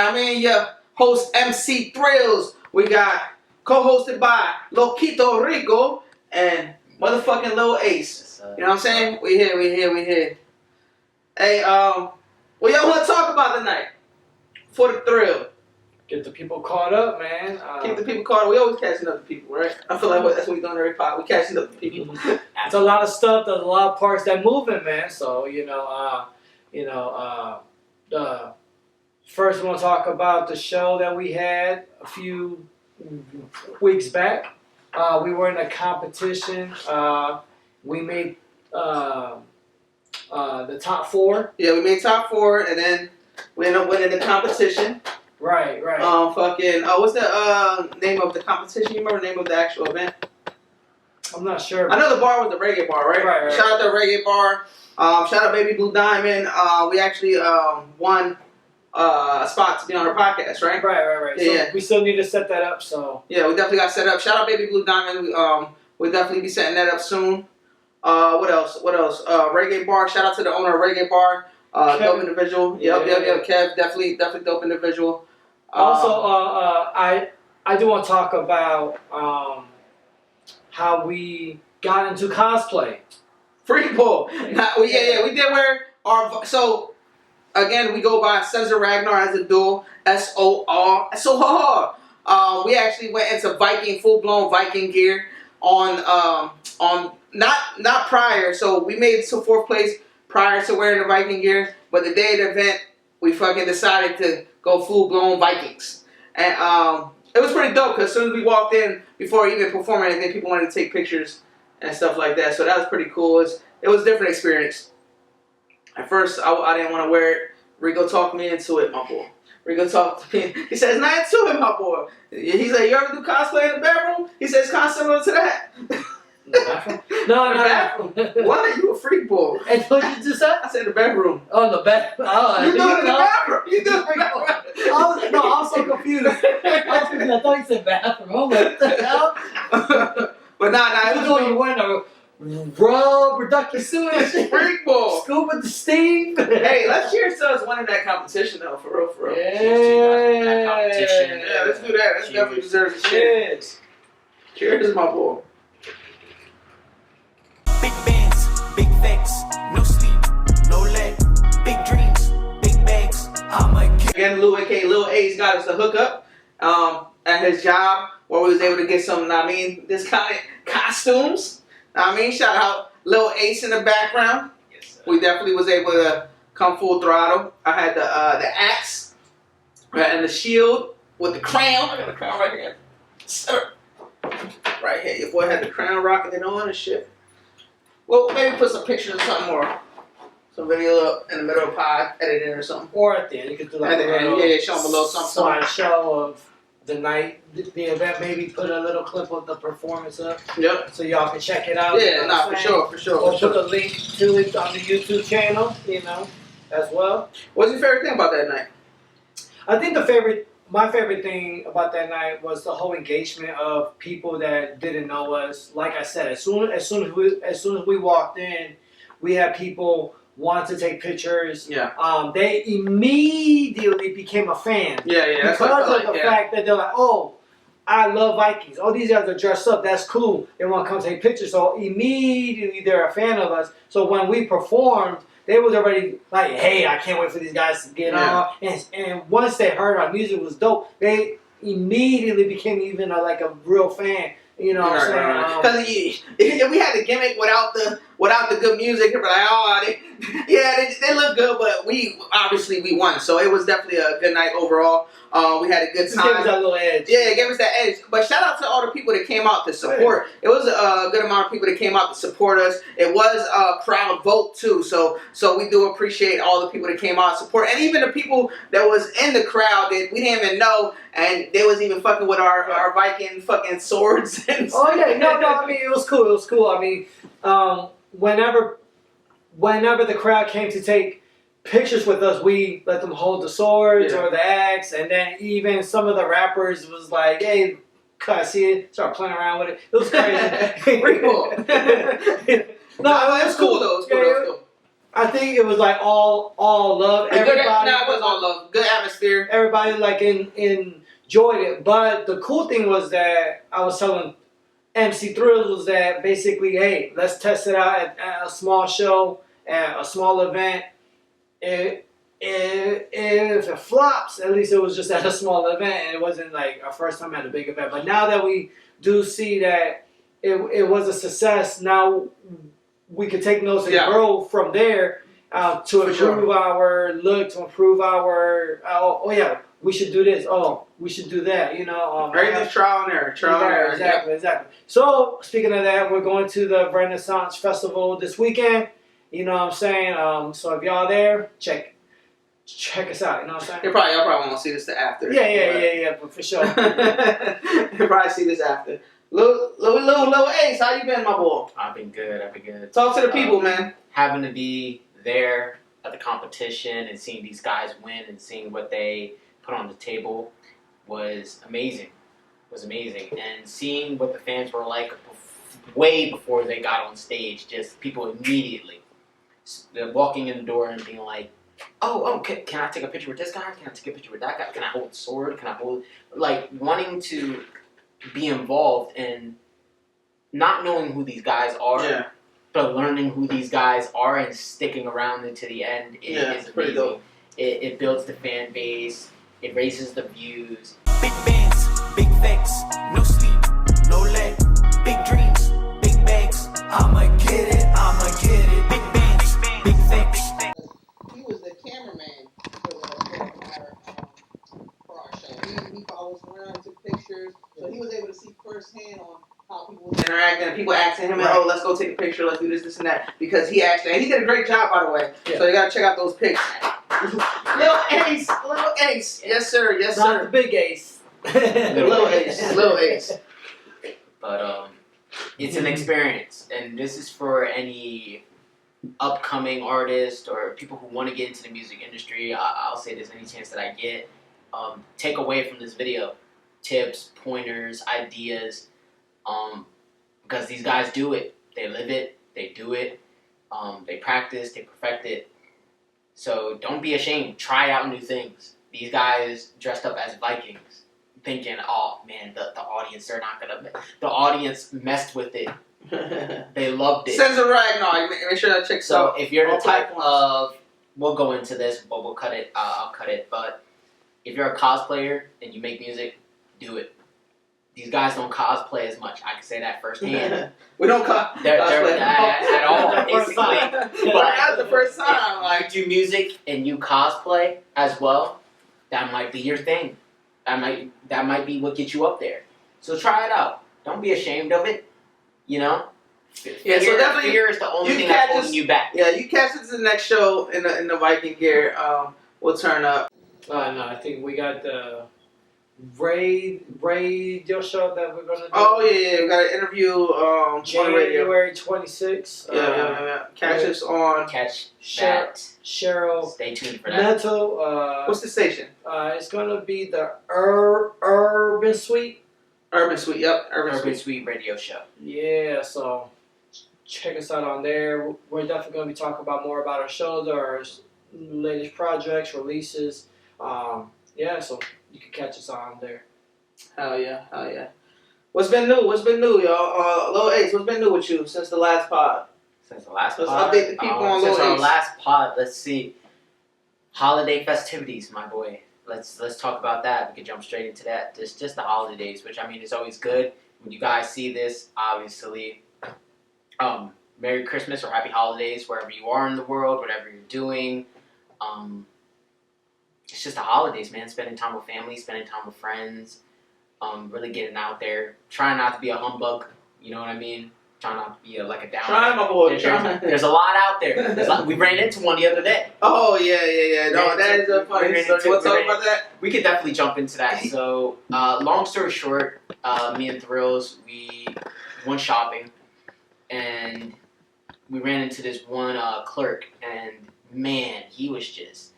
Now I mean, your host MC Thrills. We got co-hosted by Loquito Rico and motherfucking Lil Ace. You know what I'm saying? We here. Hey, what y'all want to talk about tonight? For the thrill. Get the people caught up, man. Keep the people caught up. We always catching up to people, right? I feel like that's what we do in every pod. We catching up to people. It's a lot of stuff. There's a lot of parts that moving, man. So first we want to talk about the show that we had a few weeks back. We were in a competition. We made the top 4. Yeah, we made top 4, and then we ended up winning the competition. Right. What's the name of the competition? You remember the name of the actual event? I'm not sure. I know the bar was the reggae bar, right? Right. Shout out to the reggae bar. Shout out Baby Blue Diamond. We actually won a spot to be on our podcast, right? Right. Yeah. So we still need to set that up. So yeah, we definitely got set up. Shout out Baby Blue Diamond. We'll definitely be setting that up soon. What else? Reggae bar. Shout out to the owner of Reggae Bar. Dope individual. Yep. Kev, definitely dope individual. Also, I do want to talk about how we got into cosplay. Free pull. We did wear our. So again, we go by Cesar Ragnar as a duel. SOR. We actually went into full blown Viking gear on not prior. So we made it to 4th place prior to wearing the Viking gear, but the day of the event, we fucking decided to go full blown Vikings, and it was pretty dope because as soon as we walked in, before even performing anything, people wanted to take pictures and stuff like that. So that was pretty cool. It was a different experience. At first, I didn't want to wear it. Rico talked me into it, my boy. Rico talked to me. He says, "Not into it, my boy." He's like, "You ever do cosplay in the bedroom?" He says, "Kind of similar to that." No. What? You a freak boy? And what you just said? I said the bedroom. Oh, the bedroom. Oh, You do it in the bathroom. You do it in the bathroom. I was so confused. I thought you said bathroom. I'm like, what the hell? But nah. You know you wearing a rub reductive suit and shit. Freak boy. Scuba the steam. Hey, let's cheers to us winning that competition though, for real. Yeah. That competition. Yeah, let's do that. That definitely deserves a cheers. Cheers, my boy. Big bands, big facts, no sleep, no leg, big dreams, big bags. I'm a kid. Again, Lil Ace got us the hookup at his job where we was able to get some, this kind of costumes. Shout out Lil Ace in the background. Yes, sir. We definitely was able to come full throttle. I had the axe and the shield with the crown. I got the crown right here. Sir. Right here. Your boy had the crown rocking it on and shit. Well, maybe put some pictures or something, or some video up in the middle of the pod, edit it or something. Or at the end, you could do like show them a little something. Slideshow of the night, the event. Maybe put a little clip of the performance up. Yep. So y'all can check it out. Yeah, for sure. Or put a link to it on the YouTube channel, as well. What's your favorite thing about that night? I think my favorite thing about that night was the whole engagement of people that didn't know us. Like I said, as soon as we walked in, we had people want to take pictures. Yeah. They immediately became a fan. Yeah. Because of the fact that they're like, oh, I love Vikings. Oh, these guys are dressed up. That's cool. They want to come take pictures. So immediately they're a fan of us. So when we performed, they was already like, hey, I can't wait for these guys to get on. And once they heard our music was dope, they immediately became even a real fan. You know what I'm saying? Because we had the gimmick without the good music. They were like, they look good, but we won. So it was definitely a good night overall. We had a good time. It gave us that little edge. Yeah, it gave us that edge. But shout out to all the people that came out to support. It was a good amount of people that came out to support us. It was a crowd vote too. So we do appreciate all the people that came out to support. And even the people that was in the crowd that we didn't even know, and they was even fucking with our Viking fucking swords. Oh yeah, no, I mean, it was cool. I mean, whenever the crowd came to take pictures with us, we let them hold the swords or the axe, and then even some of the rappers was like, hey, can I see it? Start playing around with it. It was crazy. Pretty cool. No, it was cool though. It was cool. I think it was like all love. It was all love. Good atmosphere. Everybody like enjoyed it. But the cool thing was that I was telling MC Thrills was that basically, hey, let's test it out at a small show, at a small event. If it flops, at least it was just at a small event and it wasn't like our first time at a big event. But now that we do see that it was a success, now we can take notes and grow from there to improve our look, to improve our, we should do this. Oh, we should do that. Everything's trial and error. Exactly. So, speaking of that, we're going to the Renaissance Festival this weekend. You know what I'm saying? So if y'all there, check us out. You know what I'm saying? Y'all probably won't see this after. Yeah, but for sure. You'll probably see this after. Little Ace, how you been, my boy? I've been good. Talk to the people, man. Having to be there at the competition and seeing these guys win and seeing what they put on the table was amazing. And seeing what the fans were like way before they got on stage, just people immediately walking in the door and being like, can I take a picture with this guy? Can I take a picture with that guy? Can I hold the sword? Can I hold... Like, wanting to be involved and not knowing who these guys are, but learning who these guys are and sticking around into the end is pretty amazing. dope. It builds the fan base. It raises the views. Big bands, big facts, no sleep, no leg. Big dreams, big bags. I'ma get it. Big bands, big facts. He was the cameraman for our show. He followed us around, took pictures, so he was able to see firsthand on how people was interacting and people asking him, let's go take a picture, let's do this and that. Because he did a great job, by the way. Yeah. So you gotta check out those pics. Little Ace. Yes, sir. Not the big Ace. Little Ace. But it's an experience, and this is for any upcoming artist or people who want to get into the music industry. I'll say this any chance that I get. Take away from this video tips, pointers, ideas, because these guys do it. They live it. They do it. They practice. They perfect it. So don't be ashamed. Try out new things. These guys dressed up as Vikings, thinking, "Oh man, the audience, the audience messed with it. They loved it." Sons of Ragnar. Make sure that checks out. So if you're the type of, we'll go into this, but we'll cut it. I'll cut it. But if you're a cosplayer and you make music, do it. These guys don't cosplay as much. I can say that firsthand. We don't cosplay at all, basically. But that's the first time. If you do music and you cosplay as well, that might be your thing. That might be what gets you up there. So try it out. Don't be ashamed of it. So definitely fear is the only thing that's holding you back. Yeah, you catch us to the next show in the Viking gear. We'll turn up. No, I think we got the radio show that we're gonna do. Oh yeah, we got an interview on the radio. January 26th. Yeah. Catch us on. Catch Cheryl. Stay tuned for that. Mental. What's the station? It's gonna be the Urban Suite. Urban Suite. Yep. Urban Suite radio show. Yeah. So check us out on there. We're definitely gonna be talking about more about our shows, our latest projects, releases. So you can catch us on there. Hell yeah. What's been new, y'all? Lil Ace, what's been new with you since the last pod? Let's update the people on Lil Ace. Since our last pod, let's see. Holiday festivities, my boy. Let's talk about that. We can jump straight into that. Just the holidays, which is always good. When you guys see this, obviously, Merry Christmas or Happy Holidays wherever you are in the world, whatever you're doing. It's just the holidays, man. Spending time with family, spending time with friends, really getting out there. Trying not to be a humbug, you know what I mean? Trying not to be like a down. Trying, my boy. There's a lot out there. We ran into one the other day. Oh, yeah. No, that is a funny story. You want to talk about that? We could definitely jump into that. So, long story short, me and Thrills, we went shopping, and we ran into this one clerk, and man, he was just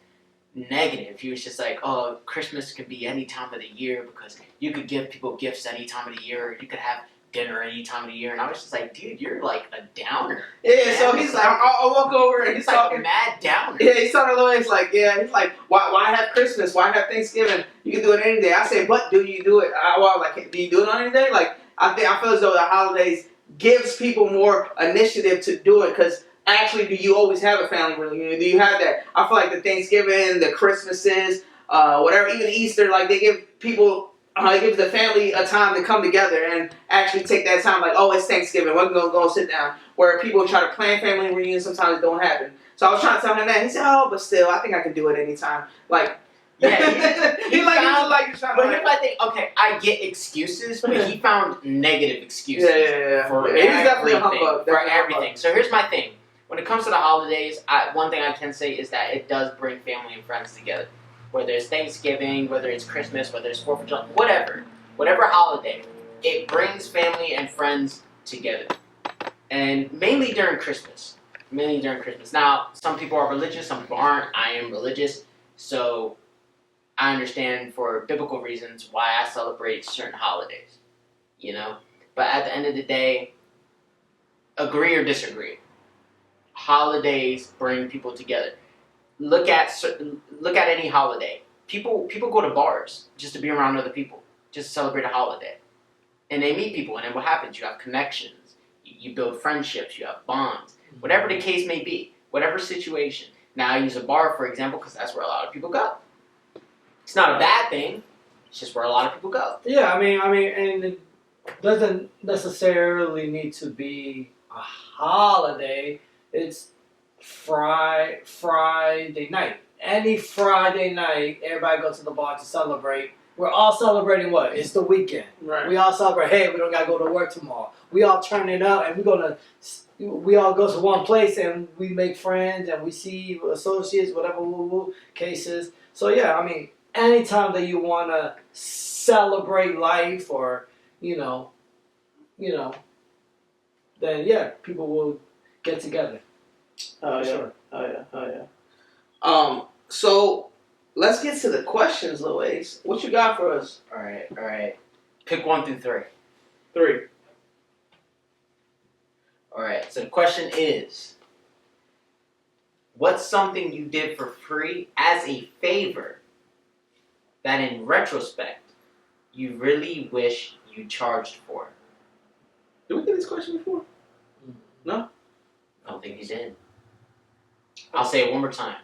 negative. He was just like, "Oh, Christmas can be any time of the year because you could give people gifts any time of the year. You could have dinner any time of the year, and I was just like, dude, you're like a downer. Yeah, so he's like, I'll walk over and he's He's like talking. a mad downer. Yeah, he's talking to Louis. He's like, why have Christmas? Why have Thanksgiving? You can do it any day. I say, but do you do it? Do you do it on any day? Like, I feel as though the holidays gives people more initiative to do it, because actually, do you always have a family reunion? Do you have that? I feel like the Thanksgiving, the Christmases, whatever, even Easter, like they give people. It gives the family a time to come together and actually take that time. Like, oh, it's Thanksgiving, we're gonna go sit down. Where people try to plan family reunions, sometimes it don't happen. So I was trying to tell him that. He said, oh, but still, I think I can do it anytime. Like, Yeah, he like you're trying to. But here's my thing. Okay, I get excuses, but he found negative excuses. Yeah. For He's definitely a everything, humbug. for everything. So here's my thing. When it comes to the holidays, one thing I can say is that it does bring family and friends together. Whether it's Thanksgiving, whether it's Christmas, whether it's 4th of July, whatever holiday, it brings family and friends together. And mainly during Christmas. Now, some people are religious, some people aren't. I am religious, so I understand for biblical reasons why I celebrate certain holidays, you know? But at the end of the day, agree or disagree, holidays bring people together. Look at any holiday. People go to bars just to be around other people, just to celebrate a holiday. And they meet people, and then what happens? You have connections, you build friendships, you have bonds, whatever the case may be, whatever situation. Now I use a bar, for example, because that's where a lot of people go. It's not a bad thing. It's just where a lot of people go. Yeah, I mean, and it doesn't necessarily need to be a holiday. It's Friday night. Any Friday night, everybody goes to the bar to celebrate. We're all celebrating what? It's the weekend. Right. We all celebrate, hey, we don't got to go to work tomorrow. We all turn it up, and we all go to one place, and we make friends, and we see associates, whatever cases. So, yeah, I mean, anytime that you want to celebrate life or, then, yeah, people will get together. Oh, yeah. Sure. Oh, yeah. So, let's get to the questions, Louis. What you got for us? All right. Pick 1 through 3. 3. All right. So the question is, what's something you did for free as a favor that in retrospect you really wish you charged for? Did we get this question before? No? I don't think you did. I'll say it one more time.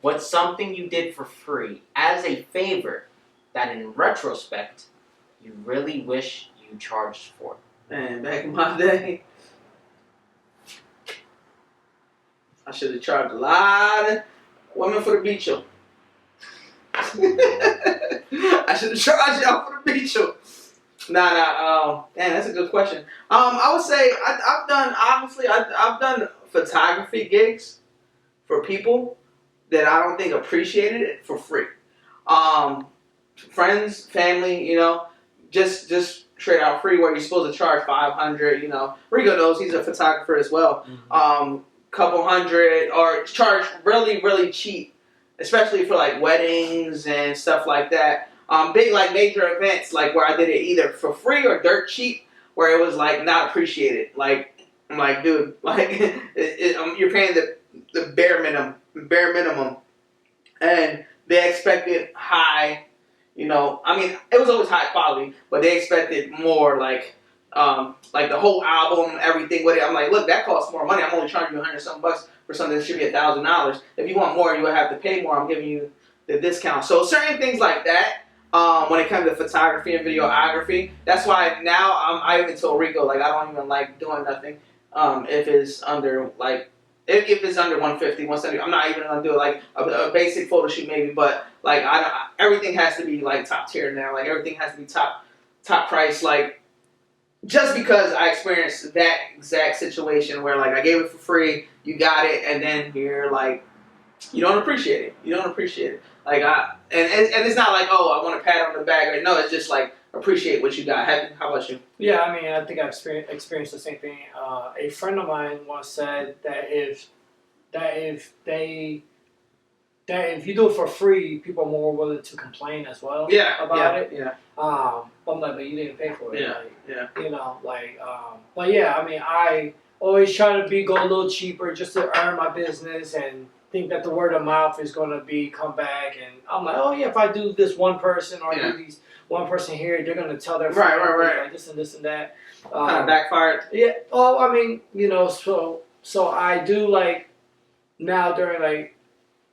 What's something you did for free as a favor that in retrospect you really wish you charged for? Man, back in my day, I should have charged a lot of women for the beach show. I should have charged y'all for the beach show. Damn, that's a good question. I would say I've done photography gigs for people that I don't think appreciated it for free. Friends, family, just straight out free, where you're supposed to charge $500. Rico knows, he's a photographer as well. Couple hundred, or charge really, really cheap, especially for like weddings and stuff like that. Big like major events, like where I did it either for free or dirt cheap, where it was like not appreciated. Like I'm like, dude, like you're paying the bare minimum, and they expected high. I mean, it was always high quality, but they expected more, like the whole album, everything with it. I'm like, look, that costs more money. I'm only charging you $100-something for something that should be $1,000. If you want more, you would have to pay more. I'm giving you the discount. So certain things like that. When it comes to photography and videography, that's why now I even told Rico, like, I don't even like doing nothing if it's under if it's under 150, 170. I'm not even gonna do it, like a basic photo shoot maybe, but like everything has to be like top tier now. Like everything has to be top price. Like just because I experienced that exact situation where like I gave it for free, you got it, and then you're like, you don't appreciate it. You don't appreciate it. Like and it's not like, oh, I want to pat on the back. No, it's just like appreciate what you got. How about you? Yeah, I mean, I think I've experienced the same thing. A friend of mine once said that if they that if you do it for free, people are more willing to complain as well. Yeah, about it. Yeah. But I'm like, but you didn't pay for it. Yeah, like, yeah. You know, like, but yeah, I mean, I always try to go a little cheaper just to earn my business and think that the word of mouth is going to come back. And I'm like, oh yeah, if I do this one person or do these one person here, they're going to tell their friends like this and this and that. Kind of backfired. Yeah. Oh, I mean, you know, so I do like now during like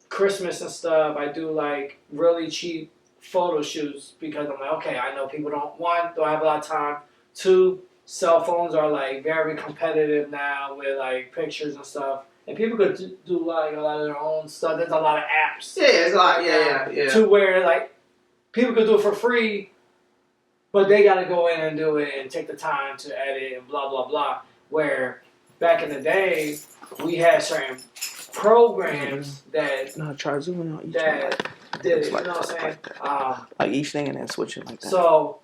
Christmas and stuff, I do like really cheap photo shoots because I'm like, okay, I know people don't have a lot of time. 2, cell phones are like very competitive now with like pictures and stuff, and people could do like a lot of their own stuff. There's a lot of apps. Yeah, it's a lot. Yeah. To where like people could do it for free, but they got to go in and do it and take the time to edit and blah blah blah. Where back in the day, we had certain programs that try zooming out each that did it. You know what I'm saying? Like each thing and then switch it like that. So,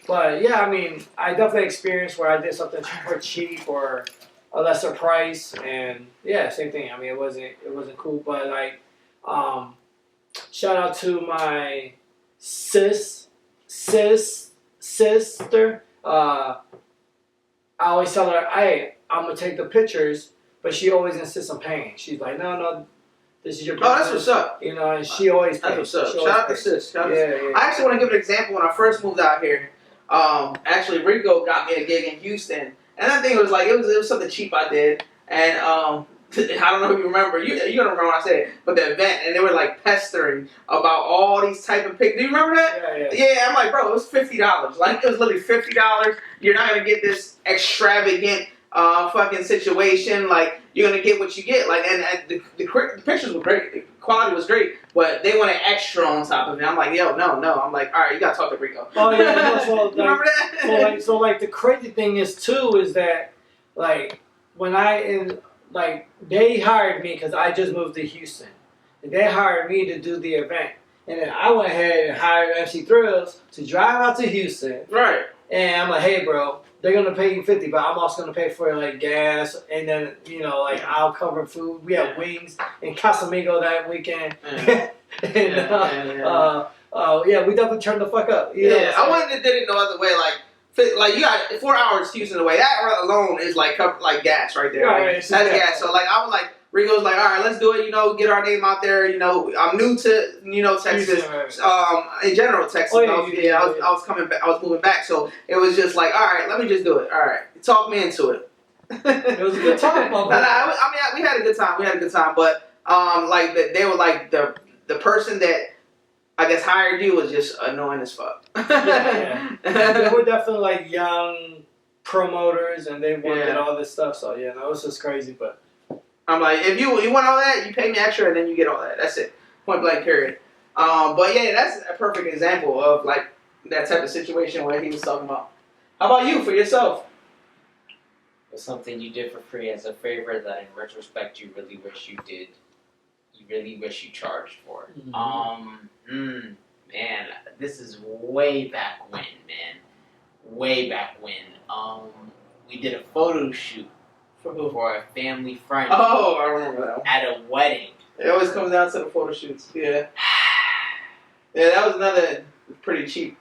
but yeah, I mean, I definitely experienced where I did something for cheap or a lesser price, and yeah, same thing. I mean, it wasn't cool, but like, shout out to my sister. I always tell her, hey, I'm gonna take the pictures, but she always insists on paying. She's like, no, this is your business. Oh, that's what's up. You know, and she always pays. That's what's up. Shout out to sis. Yeah. I actually want to give an example. When I first moved out here, actually Rico got me a gig in Houston, and I think it was something cheap I did, and I don't know if you remember. You don't remember what I said, but the event, and they were like pestering about all these type of pics. Do you remember that? Yeah. I'm like, bro, it was $50. Like it was literally $50. You're not gonna get this extravagant fucking situation. Like you're gonna get what you get. Like and the pictures were great. The quality was great, but they wanted extra on top of it. I'm like, yo, no. I'm like, all right, you gotta talk to Rico. Oh yeah, no, so like, remember that? so the crazy thing is too is that like when they hired me because I just moved to Houston, and they hired me to do the event, and then I went ahead and hired MC Thrills to drive out to Houston. Right. And I'm like, hey, bro, they're gonna pay you $50, but I'm also gonna pay for like gas, and then like I'll cover food. We had wings in Casamigo that weekend. Yeah. And we definitely turned the fuck up. You know I wanted to did it no other way. Like you got 4 hours to Houston away. That alone is like gas right there. Right, that's gas. So like I was like. Rico's like, all right, let's do it. Get our name out there. I'm new to Texas. In general, Texas. I was coming back. I was moving back, so it was just like, all right, let me just do it. All right, talk me into it. It was a good time, we had a good time. But they were like the person that I guess hired you was just annoying as fuck. They were definitely like young promoters, and they wanted all this stuff. So yeah, that was just crazy, but. I'm like, if you want all that, you pay me extra, and then you get all that. That's it. Point blank, period. But yeah, that's a perfect example of like that type of situation where he was talking about. How about you for yourself? What's something you did for free as a favor that in retrospect you really wish you did? You really wish you charged for? Man, this is way back when, man. Way back when. We did a photo shoot. For a family friend. Oh, I remember that one. At a wedding. It always comes down to the photo shoots. Yeah. Yeah, that was another pretty cheap.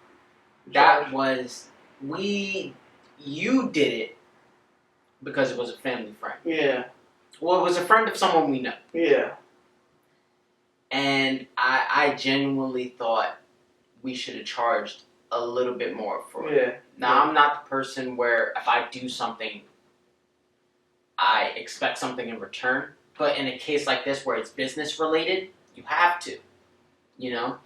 You did it because it was a family friend. Yeah. Well, it was a friend of someone we know. Yeah. And I genuinely thought we should have charged a little bit more for it. Yeah. Now, I'm not the person where if I do something, I expect something in return, but in a case like this where it's business related, you have to, Now,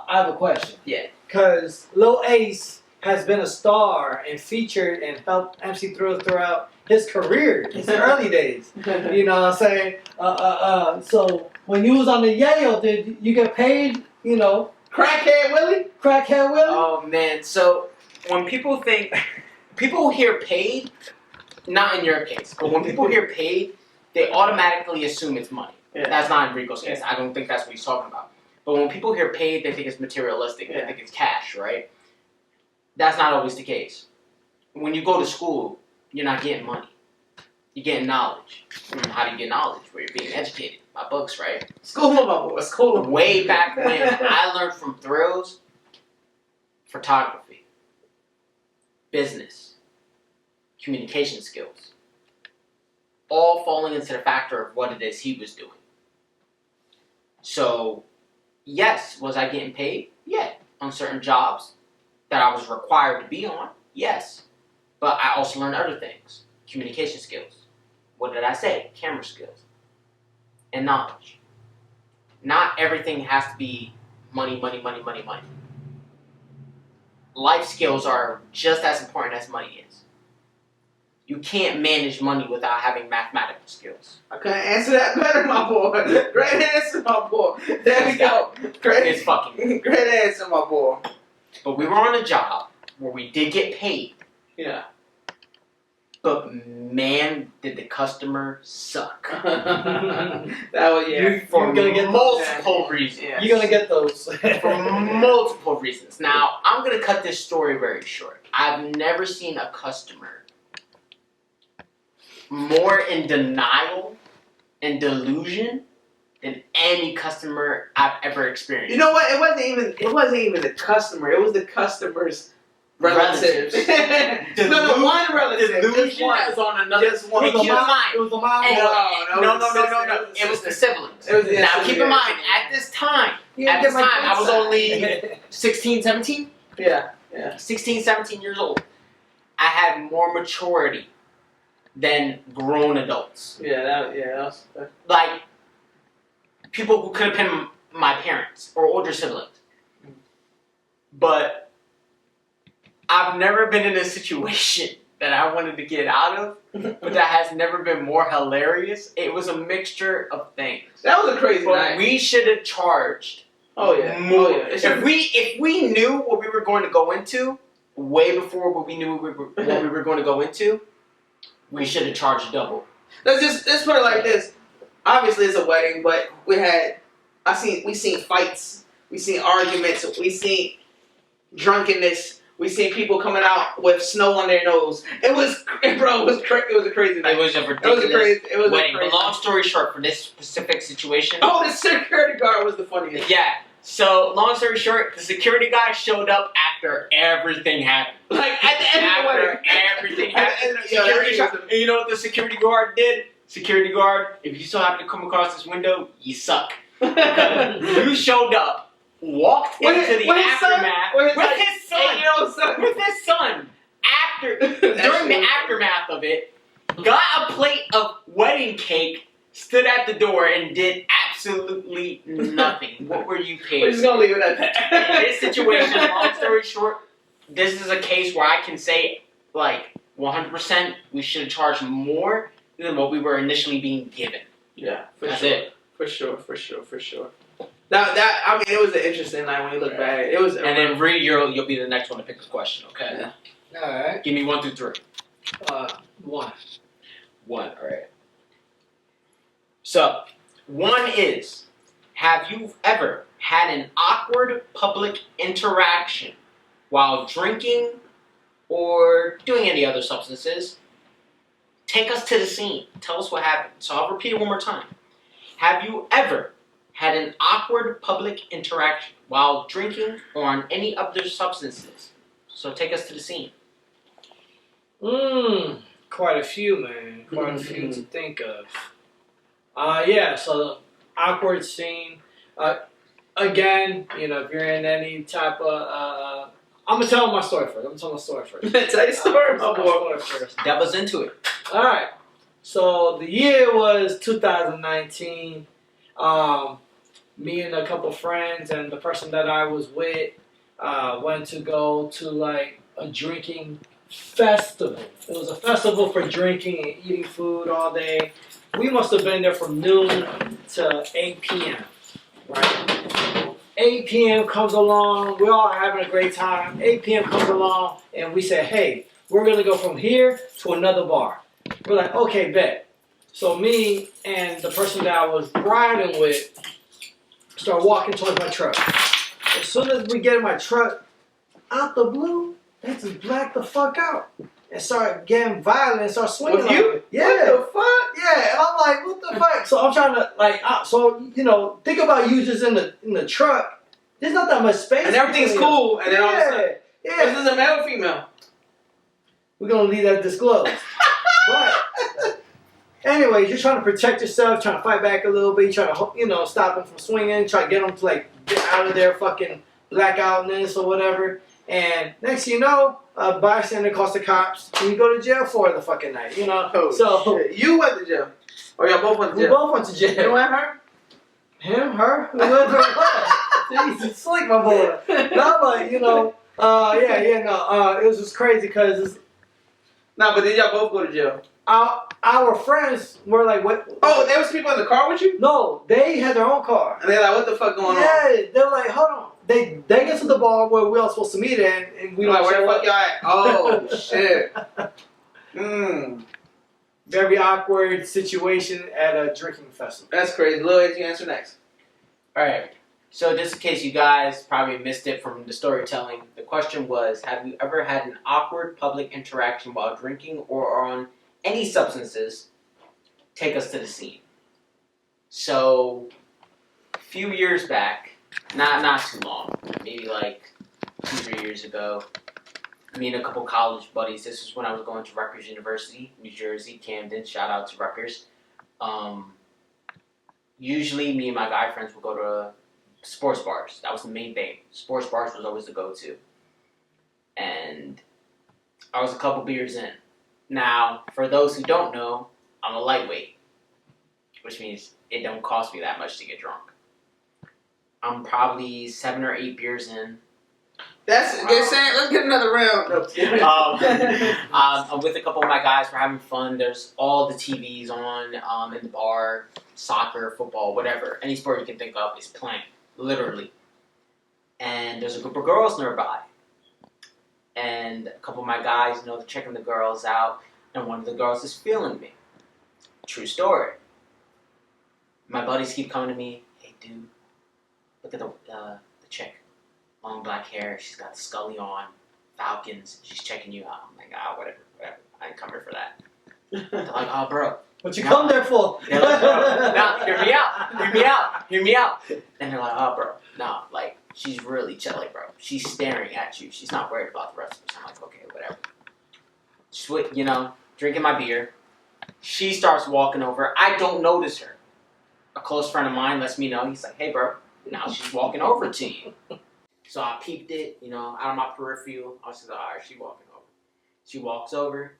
I have a question. Yeah. Because Lil Ace has been a star and featured and helped MC Thrill throughout his career, his early days. You know what I'm saying? So, when you was on the Yale, did you get paid, Crackhead Willie? Crackhead Willie? Oh, man. So, when people hear paid, not in your case, but when people hear paid, they automatically assume it's money. Yeah. That's not in Rico's case. I don't think that's what he's talking about. But when people hear paid, they think it's materialistic. They think it's cash, right? That's not always the case. When you go to school, you're not getting money. You get knowledge. How do you get knowledge? Where you're being educated by books, right? School him, my boy. School him. Way back when, I learned from thrills, photography, business, communication skills, all falling into the factor of what it is he was doing. So, yes, was I getting paid? Yeah. On certain jobs that I was required to be on? Yes. But I also learned other things. Communication skills. What did I say? Camera skills. And knowledge. Not everything has to be money, money, money, money, money. Life skills are just as important as money is. You can't manage money without having mathematical skills. I couldn't answer that better, my boy. Great answer, my boy. There we go. Great. It's fucking. Great answer, my boy. But we were on a job where we did get paid. Yeah. But man, did the customer suck. That was, yeah. For You're gonna get multiple reasons. Yeah. You're gonna get those. For multiple reasons. Now, I'm going to cut this story very short. I've never seen a customer more in denial and delusion than any customer I've ever experienced. You know what? It wasn't even the customer. It was the customer's relatives. No, one relative. Delusion Just one. is on another. Just one. Hey, keep in mind. It was the mom. And- No, no. It was the siblings. It was the Now, siblings. keep in mind, at this time, I was only 16, 17? Yeah. 16, 17 years old. I had more maturity than grown adults. Yeah. Like, people who could have been my parents or older siblings. But I've never been in a situation that I wanted to get out of, but that has never been more hilarious. It was a mixture of things. That was a crazy But night. we should have charged Oh yeah. more. Oh yeah. If we knew what we were going to go into way before what we knew what we were going to go into, we should have charged double. Let's put it like this. Obviously, it's a wedding, but we seen fights, we seen arguments, we seen drunkenness, we seen people coming out with snow on their nose. It was a crazy night. It was a ridiculous wedding. crazy. But long story short, for this specific situation. Oh, the security guard was the funniest. Yeah. So, long story short, the security guy showed up after everything happened. Like at the end of the wedding. Everything At happened. the end of- yeah, And you know what the security guard did? Security guard, if you still happen to come across this window, you suck. You showed up, walked into the aftermath with his son. 8-year-old son. With his son. During the aftermath of it, got a plate of wedding cake, stood at the door, and did absolutely nothing. What were you paid? We're just gonna leave it at that. In this situation, long story short, this is a case where I can say, like, 100%, we should have charged more than what we were initially being given. Yeah, That's it. For sure. Now it was an interesting night when you look back. It was. And then Ree, you'll be the next one to pick the question, okay? Yeah. Alright. Give me 1 through 3. 1. 1, alright. So, 1 is, have you ever had an awkward public interaction while drinking or doing any other substances? Take us to the scene. Tell us what happened. So I'll repeat it one more time. Have you ever had an awkward public interaction while drinking or on any other substances? So take us to the scene. Quite a few, man. Quite a few to think of. Yeah, so awkward scene. Again, if you're in any type of I'm gonna tell my story first. Tell your story, my boy. That was into it. Alright. So the year was 2019. Me and a couple friends and the person that I was with went to go to like a drinking festival. It was a festival for drinking and eating food all day. We must have been there from noon to 8 p.m. Right? 8 p.m. comes along. We're all having a great time. 8 p.m. comes along and we say, hey, we're going to go from here to another bar. We're like, okay, bet. So me and the person that I was riding with start walking towards my truck. As soon as we get in my truck, out the blue, they just black the fuck out. and start getting violent and start swinging. With you? On me. Yeah. What the fuck? Yeah, and I'm like, what the fuck? So I'm trying to think about you just in the truck. There's not that much space. And everything's between you. cool, and then all of a sudden, Yeah. this is a male or female? We're gonna leave that disclosed. But anyway, you're trying to protect yourself, trying to fight back a little bit, trying to stop them from swinging, try to get them to like get out of their fucking blackoutness or whatever. And next thing you know, a bystander calls the cops, and you go to jail for the fucking night. Oh, So shit. You went to jail, or y'all both went to we jail? both went to You jail. went her? Him, her, whoever it was. Jesus, slick, my boy. No, but it was just crazy because No, but then y'all both go to jail. our friends were like, what? Oh, there was people in the car with you, No, they had their own car. and they're like, "What the fuck going on?" Yeah, they were like, hold on. They get to the bar where we all supposed to meet at, and we You're don't like, "Where the show fuck up. y'all at?" Oh shit. Very awkward situation at a drinking festival. That's crazy. Lil Ace, you answer next. Alright, so just in case you guys probably missed it from the storytelling, the question was, have you ever had an awkward public interaction while drinking or on any substances? Take us to the scene. So, a few years back, not too long, maybe like 2-3 years ago, me and a couple college buddies, this was when I was going to Rutgers University, New Jersey, Camden, shout out to Rutgers. Usually me and my guy friends would go to sports bars. That was the main thing. Sports bars was always the go-to. And I was a couple beers in. Now, for those who don't know, I'm a lightweight, which means it don't cost me that much to get drunk. I'm probably 7 or 8 beers in. They're saying, let's get another round. I'm with a couple of my guys. We're having fun. There's all the TVs on in the bar, soccer, football, whatever. Any sport you can think of is playing, literally. And there's a group of girls nearby. And a couple of my guys, they're checking the girls out. And one of the girls is feeling me. True story. My buddies keep coming to me. Hey, dude, look at the chick. Long black hair, she's got the Scully on, Falcons, she's checking you out. I'm like, whatever, I ain't coming for that. They're like, oh, bro. What you come there for? They're like, bro, nah, hear me out. And they're like, oh, bro, no, like, she's really chilling, bro. She's staring at you. She's not worried about the rest of us. I'm like, okay, whatever. Drinking my beer. She starts walking over. I don't notice her. A close friend of mine lets me know. He's like, hey, bro, now she's walking over to you. So I peeped it, out of my peripheral. I was like, all right, she's walking over. She walks over.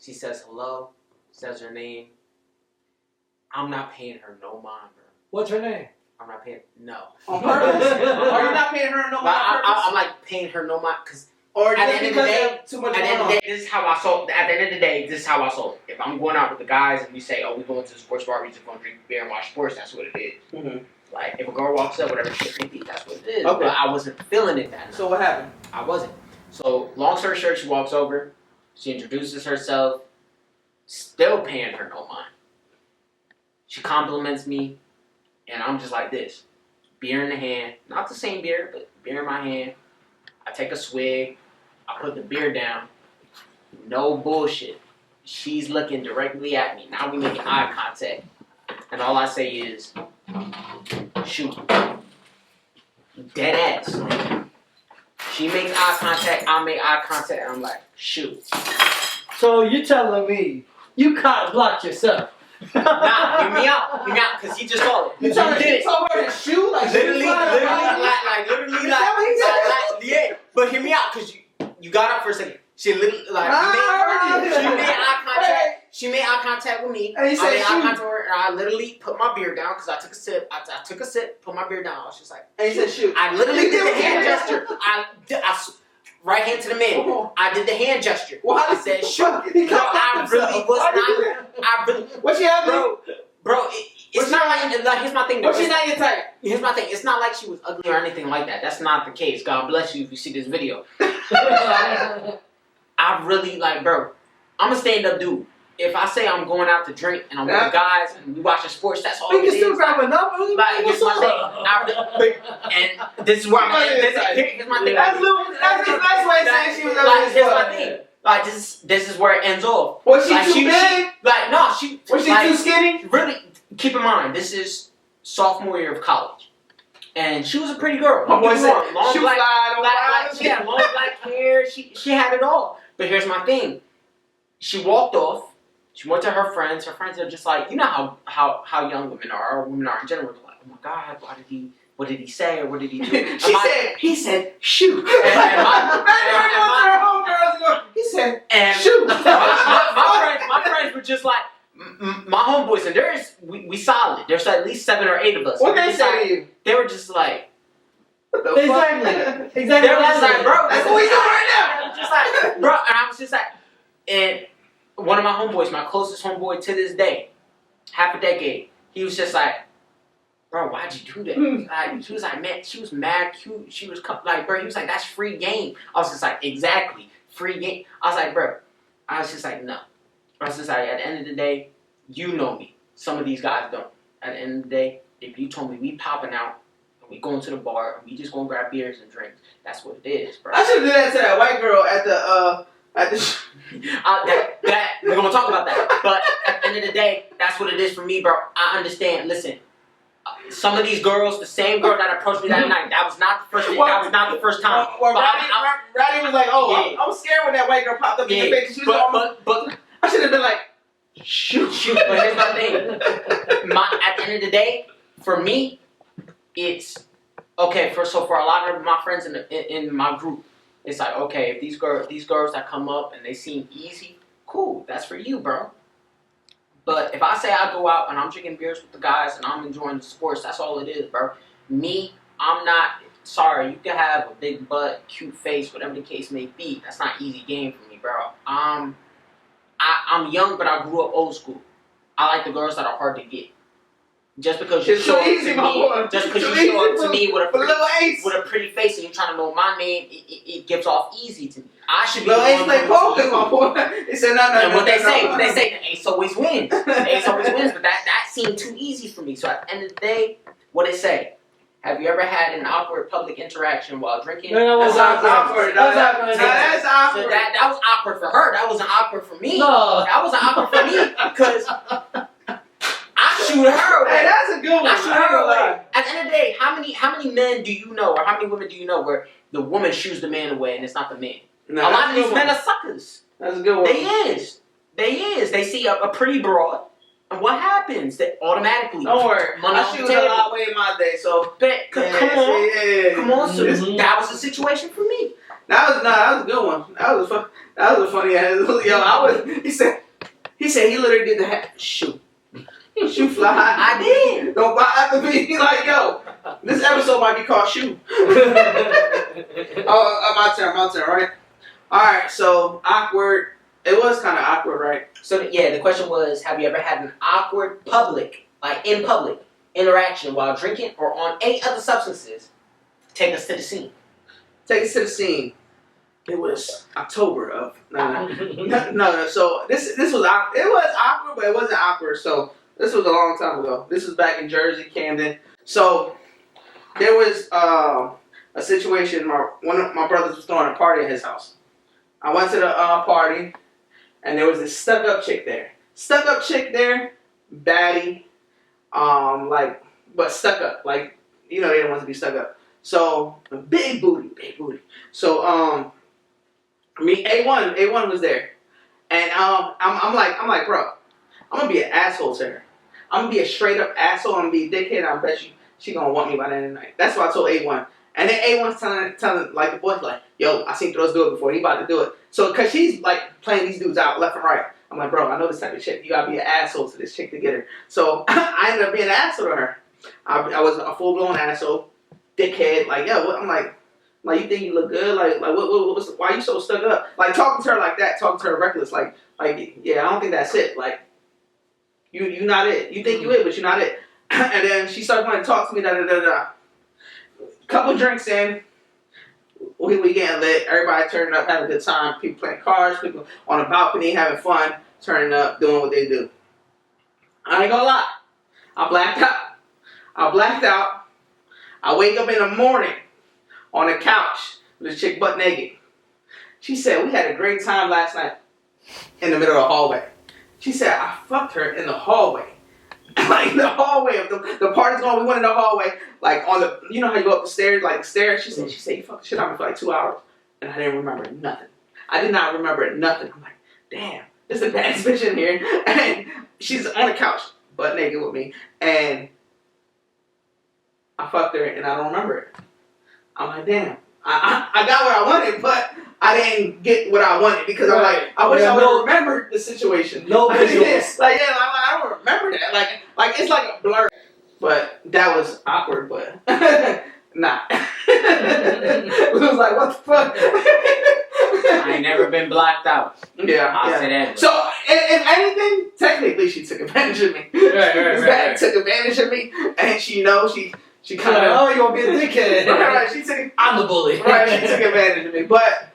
She says hello. Says her name. I'm not paying her no mind, bro. What's her name? I'm not paying, no. On purpose? Are you not paying her no mind on purpose? I'm like paying her no mind because Or at just the end of because the day, they have too much at the going end of on? the day, this is how I sold. At the end of the day, this is how I sold. If I'm going out with the guys and we say, oh, we going to the sports bar, we just going to drink beer and watch sports, that's what it is. Mm-hmm. Like, if a girl walks up, whatever shit they think, that's what it is. Okay. But I wasn't feeling it that night. So what happened? I wasn't. So, long story short, she walks over. She introduces herself. Still paying her no mind. She compliments me. And I'm just like this. Beer in the hand. Not the same beer, but beer in my hand. I take a swig. I put the beer down. No bullshit. She's looking directly at me. Now we making eye contact. And all I say is, shoot. Dead ass. She makes eye contact, I make eye contact, and I'm like, shoot. So you're telling me you caught blocked yourself? Nah, hear me out, because he just saw it. You trying to tell her to shoot? Like, Literally, literally, yeah. But hear me out, because you got up for a second. She literally, she made eye contact. She made eye contact with me. And he said, I made eye contact with her, and I literally put my beer down, because I took a sip. I took a sip, put my beer down. I was just like, and he said, shoot. I literally did the hand gesture. Right hand to the man. I did the hand gesture. Well, I said, shoot. Bro, I really was not. What she happened? Bro, it's not like, here's my thing. But she's not your type. Here's my thing. It's not like she was ugly or anything like that. That's not the case. God bless you if you see this video. I really, bro, I'm a stand-up dude. If I say I'm going out to drink and I'm with guys and we watching sports, that's all We it can is. still grab a number. Like, here's my thing. And this is where I'm at. Here's my thing. That's a nice way of saying she was ugly. Here's my thing. Like this is where it ends off. Was she Like, too big? Was she like, too skinny? Really, keep in mind, this is sophomore year of college, and she was a pretty girl. My boy said, long Shooo black, Fly, black, she had long black hair. She had it all. But here's my thing. She walked off. She went to her friends. Her friends are just like, you know how young women are, or women are in general. They're like, oh my God, what did he say, or what did he do? He said, shoot. He said, and shoot. my friends were just like, my homeboys, and we solid. There's at least 7 or 8 of us. What they say to you? They were just like, What the fuck? Exactly. they were just like, bro, That's what we doing right now. Just like, bro, and I was just like, and one of my homeboys, my closest homeboy to this day, half a decade, he was just like, bro, why'd you do that? Like, he was like, man, she was mad cute. She was like, bro, he was like, that's free game. I was just like, exactly, free game. I was like, bro, I was just like, no. I was just like, at the end of the day, you know me. Some of these guys don't. At the end of the day, if you told me we popping out and we going to the bar and we just gonna grab beers and drinks, that's what it is, bro. I should have did that to that white girl at the that we're gonna talk about that. But at the end of the day, that's what it is for me, bro. I understand. Listen, some of these girls, the same girl that approached me that night, that was not the first. That was not the first time. Well, But Ratty was like, "Oh, Yeah. I was scared when that white girl popped up in your face." She was but I should have been like, "Shoot." But here's my thing. At the end of the day, for me, it's okay. For a lot of my friends in my group, it's like, okay, if these girls that come up and they seem easy, cool, that's for you, bro. But if I say I go out and I'm drinking beers with the guys and I'm enjoying the sports, that's all it is, bro. Me, I'm not, sorry, you can have a big butt, cute face, whatever the case may be. That's not easy game for me, bro. I'm young, but I grew up old school. I like the girls that are hard to get. Just because you show up to me with a pretty face and you're trying to know my name, it gives off easy to me. I should be the one play poker, my boy. He said, no. And what they say, the ace always wins. The ace always wins, but that seemed too easy for me. So at the end of the day, what it say? Have you ever had an awkward public interaction while drinking? No, That's awkward. That's awkward. So that was awkward for her. That wasn't awkward for me. No. That wasn't awkward for me because I shoot her away. Hey, that's a good one. I shoot her away. At the end of the day, how many men do you know, or how many women do you know where the woman shooes the man away and it's not the man? No, a lot of these men are suckers. That's a good one. They see a pretty broad, and what happens? They automatically. Don't worry. Money I on shoot the a table. lot way in my day, so. Come on. So Mhm. that was a situation for me. That was a good one. That was a funny ass. Yo, he said he literally did the shoot. Shoot Fly. I did. Don't buy after me. Like, yo, this episode might be called Shoot. My turn, right? Alright, so awkward. It was kind of awkward, right? So the question was, have you ever had an awkward public interaction while drinking or on any other substances? Take us to the scene. Take us to the scene. It was October of no. So this was awkward, but it wasn't awkward. So this was a long time ago. This was back in Jersey, Camden. So there was a situation. One of my brothers was throwing a party at his house. I went to the party, and there was this stuck-up chick there. Baddie, but stuck up. Like, they don't want to be stuck up. So big booty. So A1 was there, and I'm like, bro, I'm gonna be an asshole to her. I'm gonna be a straight up asshole. I'm gonna be a dickhead. I bet you she gonna want me by the end of the night. That's what I told A1. And then A1's telling like the boys like, yo, I seen Throws do it before. He about to do it. So cause she's like playing these dudes out left and right. I'm like, bro, I know this type of chick. You gotta be an asshole to this chick to get her. So I ended up being an asshole to her. I was a full blown asshole, dickhead. Like, yo, what? I'm like, you think you look good? Like why you so stuck up? Like talking to her like that, talking to her reckless. Like, yeah, I don't think that's it. Like, you not it. You think you it, but you're not it. And then she started wanting to talk to me. Couple drinks in, we getting lit. Everybody turning up, having a good time. People playing cards. People on the balcony having fun, turning up, doing what they do. I ain't gonna lie. I blacked out. I wake up in the morning on the couch with this chick butt naked. She said, we had a great time last night in the middle of the hallway. She said, I fucked her in the hallway. Like the hallway of the party's going, we went in the hallway, like on the, you know how you go up the stairs, like the stairs? She said, you fucked the shit out of me for like 2 hours. And I didn't remember nothing. I did not remember nothing. I'm like, damn, this is the baddest bitch in here. And she's on the couch, butt naked with me. And I fucked her and I don't remember it. I'm like, damn. I got what I wanted, but I didn't get what I wanted because I'm like, I wish I would have remembered the situation. No visuals. Like, yeah, I don't remember that. Like it's like a blur. But that was awkward, but nah. It was like, what the fuck? I ain't never been blocked out. Yeah, I'll say that. So, if anything, technically she took advantage of me. Right. Took advantage of me, and she She kind like, of. oh, you want to be a dickhead? Right, she took. I'm the bully. Right, she took advantage of me, but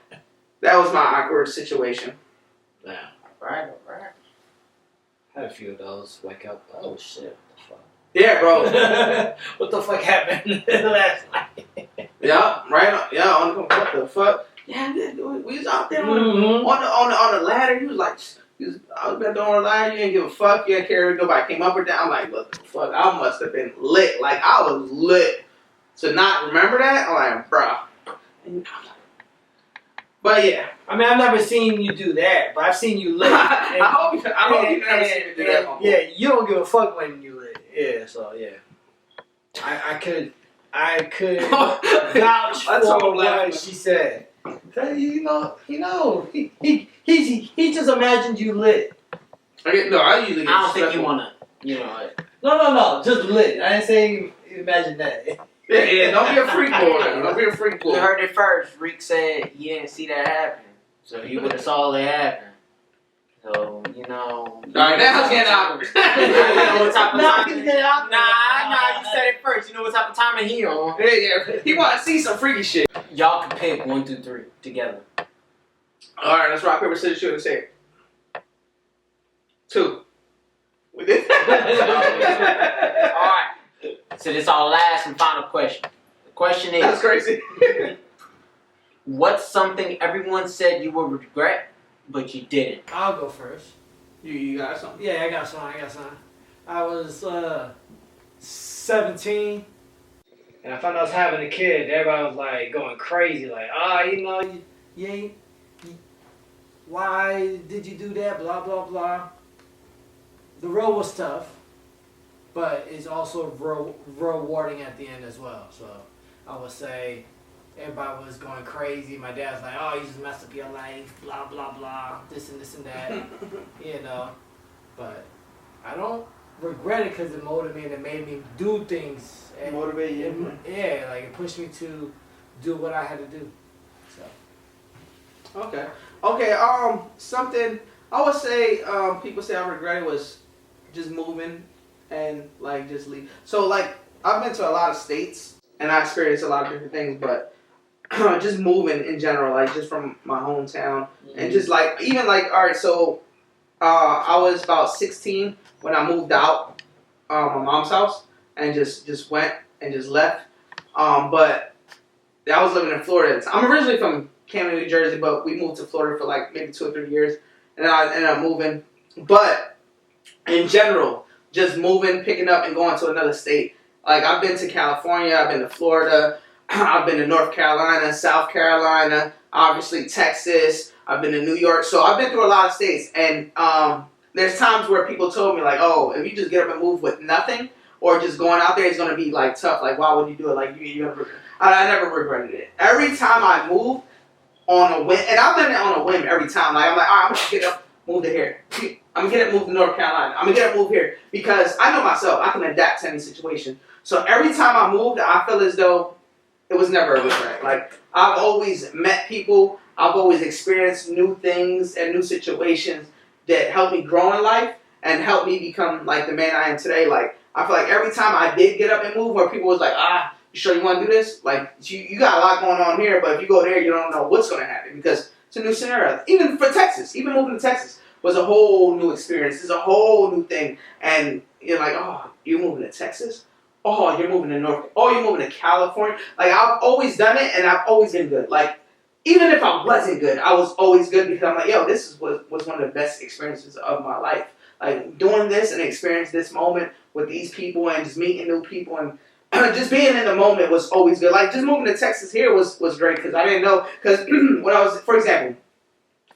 that was my awkward situation. Yeah. Right. Had a few of those. Wake up. Oh shit. Yeah, bro. What the fuck happened last night? Yeah, right. Yeah, what the fuck? Yeah, we was out there on the ladder. He was like, I was there on the ladder. You didn't give a fuck. You didn't care if nobody came up or down. I'm like, what the fuck? I must have been lit. Like I was lit. To not remember that, I'm like, bruh. But yeah. I mean, I've never seen you do that, but I've seen you lit. I hope you never see me do that. Mama. Yeah, you don't give a fuck when you lit. Yeah, so yeah. I could vouch for what she said. You know, he just imagined you lit. Okay, no, I usually get I don't think stressful. you wanna, you know. No, just lit. I didn't say imagine that. Yeah, don't be a freak boy. Don't be a freak You boy. heard it first. Rick said he didn't see that happen, so he would have saw it happen. So you know. Alright, now it's getting awkward. You know what type of time? Nah, Nah, you said it first. You know what type of time he on. Yeah, he want to see some freaky shit. Y'all can pick 1, 2, 3 together. Alright, let's rock, paper, scissors, shoot, and say it. 2. We did. Alright. So this is our last and final question. The question That's is, crazy. what's something everyone said you would regret, but you didn't? I'll go first. You got something? Yeah, I got some. I was 17, and I found out I was having a kid. Everybody was like going crazy, like, why did you do that? Blah blah blah. The road was tough, but it's also rewarding at the end as well. So I would say everybody was going crazy. My dad's like, oh, you just messed up your life, blah blah blah, this and that, you know. But I don't regret it because it motivated and made me do things. And Motivate you. yeah, like it pushed me to do what I had to do. So. Okay. Something I would say. People say I regret it was just moving and like just leave. So like I've been to a lot of states and I experienced a lot of different things, but just moving in general, like just from my hometown and just like even like alright, so I was about 16 when I moved out my mom's house and just went and just left. But I was living in Florida. I'm originally from Camden, New Jersey, but we moved to Florida for like maybe 2 or 3 years, and then I ended up moving. But in general, just moving, picking up, and going to another state. Like I've been to California, I've been to Florida, I've been to North Carolina, South Carolina, obviously Texas. I've been to New York, so I've been through a lot of states. And there's times where people told me like, "Oh, if you just get up and move with nothing, or just going out there, it's gonna be like tough. Like, why would you do it? Like, I never regretted it. Every time I moved on a whim, and I've done it on a whim every time. Like, I'm like, all right, I'm gonna get up, move to here. I'm gonna get up, move to North Carolina. I'm gonna get up, move here because I know myself. I can adapt to any situation. So every time I moved, I feel as though it was never a regret. Like, I've always met people. I've always experienced new things and new situations that helped me grow in life and helped me become like the man I am today. Like, I feel like every time I did get up and move, where people was like, you sure you want to do this? Like, you got a lot going on here, but if you go there, you don't know what's going to happen because it's a new scenario. Even for Texas, even moving to Texas was a whole new experience. It's a whole new thing. And you're like, oh, you're moving to Texas? Oh, you're moving to North. Oh, you're moving to California? Like, I've always done it, and I've always been good. Like, even if I wasn't good, I was always good because I'm like, yo, was one of the best experiences of my life. Like doing this and experience this moment with these people and just meeting new people and just being in the moment was always good. Like just moving to Texas here was great because I didn't know because when I was, for example,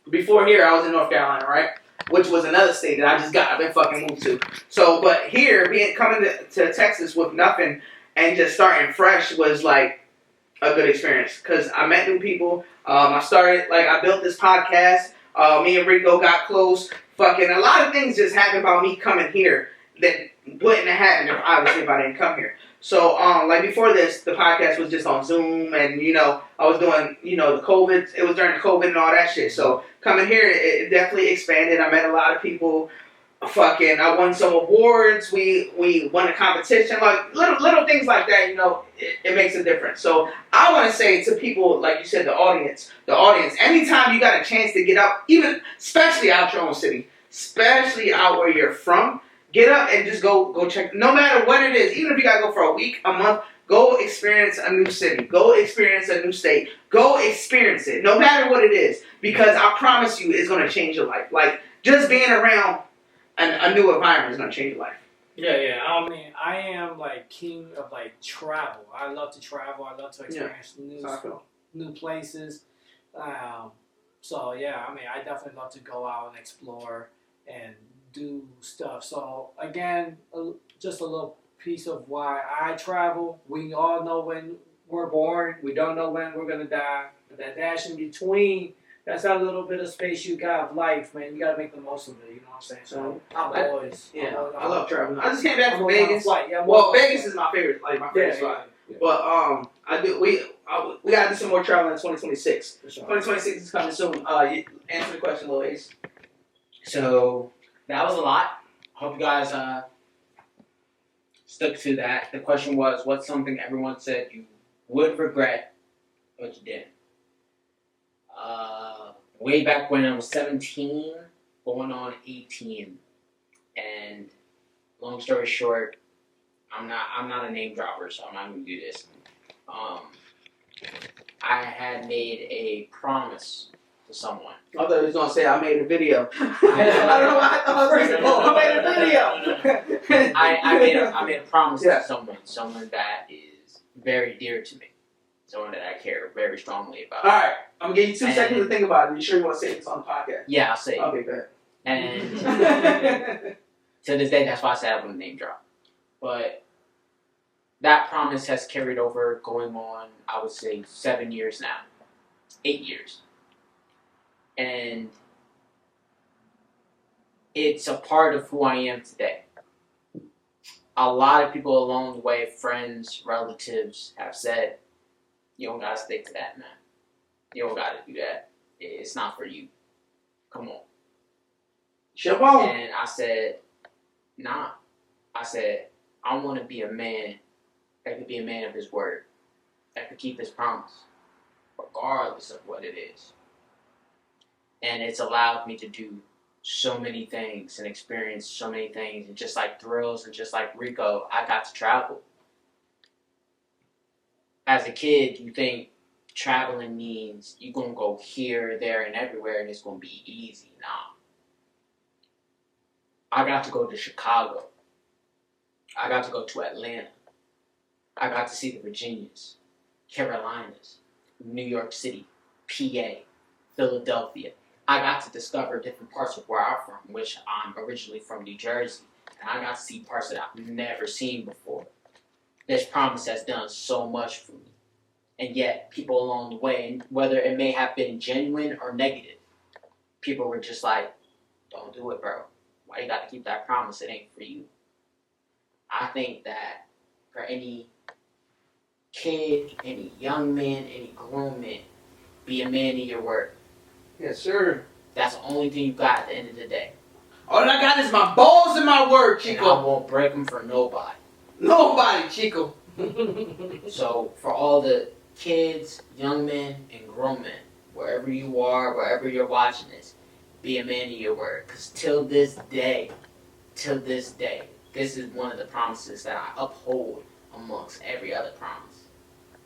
before here I was in North Carolina, right? Which was another state that I just got up and fucking moved to. So, but here, coming to Texas with nothing and just starting fresh was like a good experience because I met new people. I built this podcast. Me and Rico got close. Fucking a lot of things just happened about me coming here that wouldn't have happened if I didn't come here. So, like before this, the podcast was just on Zoom, and I was doing, the COVID. It was during COVID and all that shit. So coming here, it definitely expanded. I met a lot of people. Fucking, I won some awards. We won a competition, like little things like that. It makes a difference. So I want to say to people, like you said, the audience. Anytime you got a chance to get out, even especially out your own city, especially out where you're from. Get up and just go check. No matter what it is, even if you gotta go for a week, a month, go experience a new city. Go experience a new state. Go experience it. No matter what it is. Because I promise you, it's gonna change your life. Like, just being around a new environment is gonna change your life. Yeah. I mean, I am like king of like travel. I love to travel. I love to experience new places. So yeah, I mean, I definitely love to go out and explore and do stuff. So again, just a little piece of why I travel. We all know when we're born. We don't know when we're gonna die. But that dash in between, that's that little bit of space you got of life, man. You gotta make the most of it. You know what I'm saying? So I love traveling. I just came back from Vegas. Yeah, Vegas is my favorite spot. Yeah. But we gotta do some more traveling in 2026. For sure. 2026 is coming soon. Answer the question, Lil Ace. So that was a lot. Hope you guys stuck to that. The question was, what's something everyone said you would regret, but you didn't? Way back when I was 17, going on 18, and long story short, I'm not a name dropper, so I'm not gonna do this. I had made a promise to someone. I thought he was gonna say I made a video. I don't know why I thought I made a video. I made a promise to someone that is very dear to me, someone that I care very strongly about. All right, I'm gonna give you 2 seconds to think about it. You sure you want to say this on the podcast? Yeah, I'll say it. Okay, good. And to this day, that's why I said I wouldn't name drop. But that promise has carried over, going on, I would say 7 years now, 8 years. And it's a part of who I am today. A lot of people along the way, friends, relatives, have said, you don't gotta stick to that, man. You don't gotta do that. It's not for you. Come on. Jump on. And I said, nah. I said, I want to be a man that could be a man of his word, that could keep his promise, regardless of what it is. And it's allowed me to do so many things and experience so many things. And just like Thrills and just like Rico, I got to travel. As a kid, you think traveling means you're going to go here, there, and everywhere, and it's going to be easy. Nah. I got to go to Chicago. I got to go to Atlanta. I got to see the Virginias, Carolinas, New York City, PA, Philadelphia. I got to discover different parts of where I'm from, which I'm originally from New Jersey. And I got to see parts that I've never seen before. This promise has done so much for me. And yet, people along the way, whether it may have been genuine or negative, people were just like, don't do it, bro. Why you got to keep that promise? It ain't for you. I think that for any kid, any young man, any grown man, be a man in your word. Yes, sir. That's the only thing you got at the end of the day. All I got is my balls and my word, Chico. And I won't break them for nobody. Nobody, Chico. So for all the kids, young men, and grown men, wherever you are, wherever you're watching this, be a man of your word. Because till this day, this is one of the promises that I uphold amongst every other promise.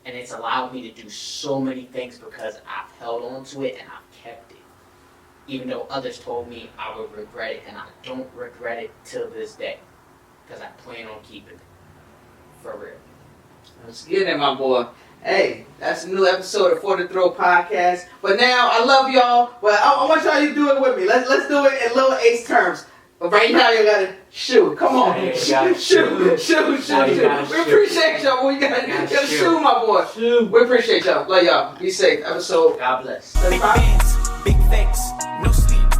And it's allowed me to do so many things because I've held on to it and I've kept it. Even though others told me I would regret it, and I don't regret it till this day. Because I plan on keeping it. For real. Let's get it, my boy. Hey, that's a new episode of For the Throw podcast. But now, I love y'all. But I want y'all to do it with me. Let's do it in Lil Ace terms. But right now, you gotta shoot. Come on. Yeah, you shoot. gotta We shoot. appreciate y'all. We gotta shoot, my boy. Shoot. We appreciate y'all. Love y'all. Be safe. Episode God bless. Big 35. bands, big facts, no sleep,